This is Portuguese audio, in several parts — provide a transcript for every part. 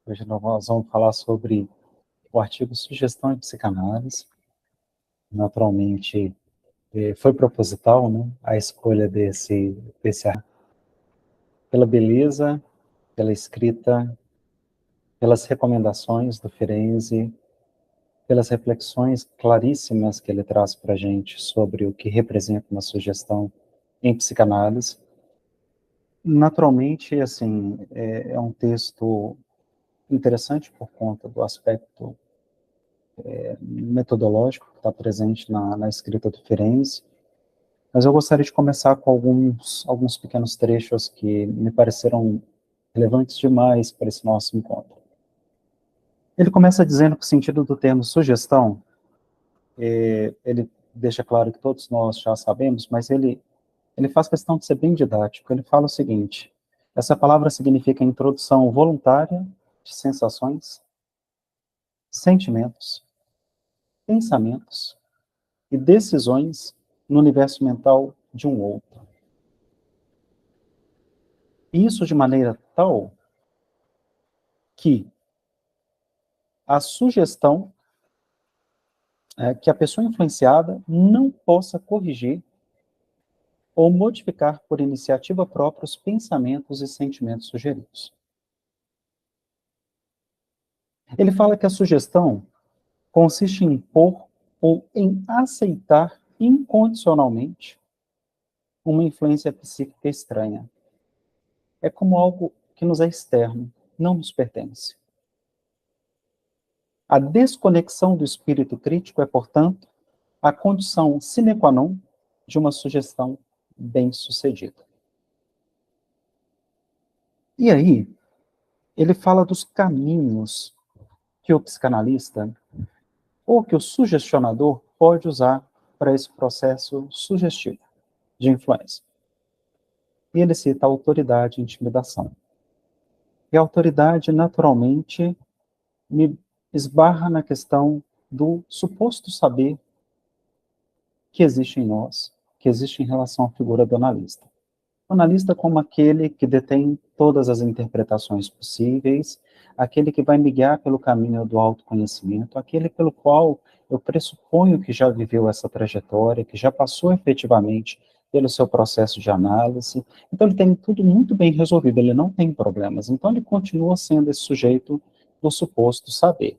Hoje nós vamos falar sobre o artigo Sugestão em Psicanálise. Naturalmente, foi proposital, né, a escolha desse artigo, pela beleza, pela escrita, pelas recomendações do Ferenczi, pelas reflexões claríssimas que ele traz para a gente sobre o que representa uma sugestão em psicanálise. Naturalmente, assim, é um texto interessante por conta do aspecto metodológico que está presente na escrita do Ferenczi, mas eu gostaria de começar com alguns pequenos trechos que me pareceram relevantes demais para esse nosso encontro. Ele começa dizendo que o sentido do termo sugestão, ele deixa claro que todos nós já sabemos, mas ele faz questão de ser bem didático. Ele fala o seguinte: essa palavra significa introdução voluntária de sensações, sentimentos, pensamentos e decisões no universo mental de um outro. Isso de maneira tal que a sugestão que a pessoa influenciada não possa corrigir ou modificar por iniciativa própria os pensamentos e sentimentos sugeridos. Ele fala que a sugestão consiste em impor ou em aceitar incondicionalmente uma influência psíquica estranha. É como algo que nos é externo, não nos pertence. A desconexão do espírito crítico é, portanto, a condição sine qua non de uma sugestão bem-sucedida. E aí, ele fala dos caminhos que o psicanalista ou que o sugestionador pode usar para esse processo sugestivo de influência. E ele cita a autoridade e intimidação. E a autoridade, naturalmente, me esbarra na questão do suposto saber que existe em nós, que existe em relação à figura do analista. O analista como aquele que detém todas as interpretações possíveis, aquele que vai me guiar pelo caminho do autoconhecimento, aquele pelo qual eu pressuponho que já viveu essa trajetória, que já passou efetivamente pelo seu processo de análise. Então ele tem tudo muito bem resolvido, ele não tem problemas. Então ele continua sendo esse sujeito do suposto saber.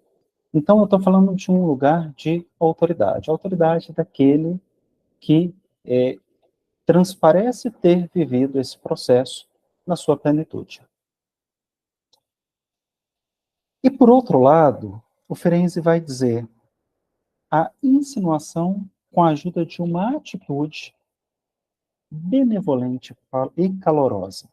Então eu estou falando de um lugar de autoridade. A autoridade daquele que transparece ter vivido esse processo na sua plenitude. E, por outro lado, o Ferenczi vai dizer a insinuação com a ajuda de uma atitude benevolente e calorosa.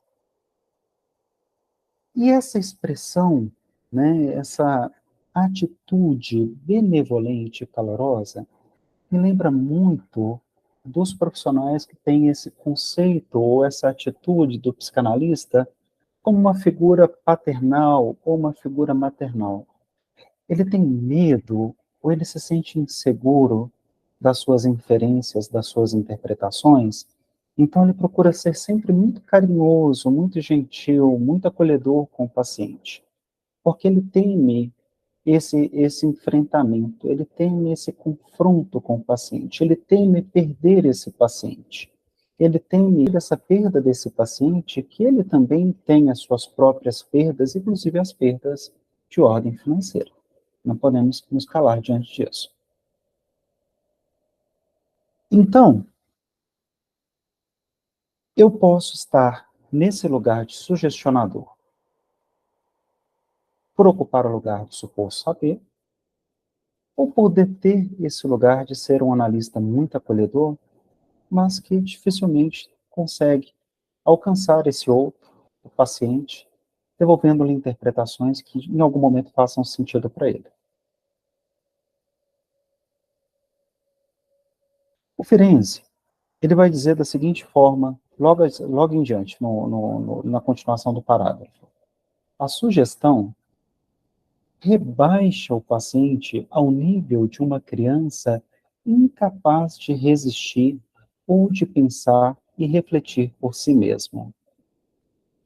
E essa expressão, né, essa atitude benevolente e calorosa, me lembra muito dos profissionais que têm esse conceito ou essa atitude do psicanalista como uma figura paternal ou uma figura maternal. Ele tem medo ou ele se sente inseguro das suas inferências, das suas interpretações, então ele procura ser sempre muito carinhoso, muito gentil, muito acolhedor com o paciente, porque ele teme esse enfrentamento, ele teme esse confronto com o paciente, ele teme perder esse paciente. Ele teme essa perda desse paciente, que ele também tem as suas próprias perdas, inclusive as perdas de ordem financeira. Não podemos nos calar diante disso. Então, eu posso estar nesse lugar de sugestionador, por ocupar o lugar do suposto saber, ou por deter esse lugar de ser um analista muito acolhedor, mas que dificilmente consegue alcançar esse outro, o paciente, devolvendo-lhe interpretações que em algum momento façam sentido para ele. O Ferenczi, ele vai dizer da seguinte forma, logo em diante, na continuação do parágrafo: a sugestão rebaixa o paciente ao nível de uma criança incapaz de resistir ou de pensar e refletir por si mesmo.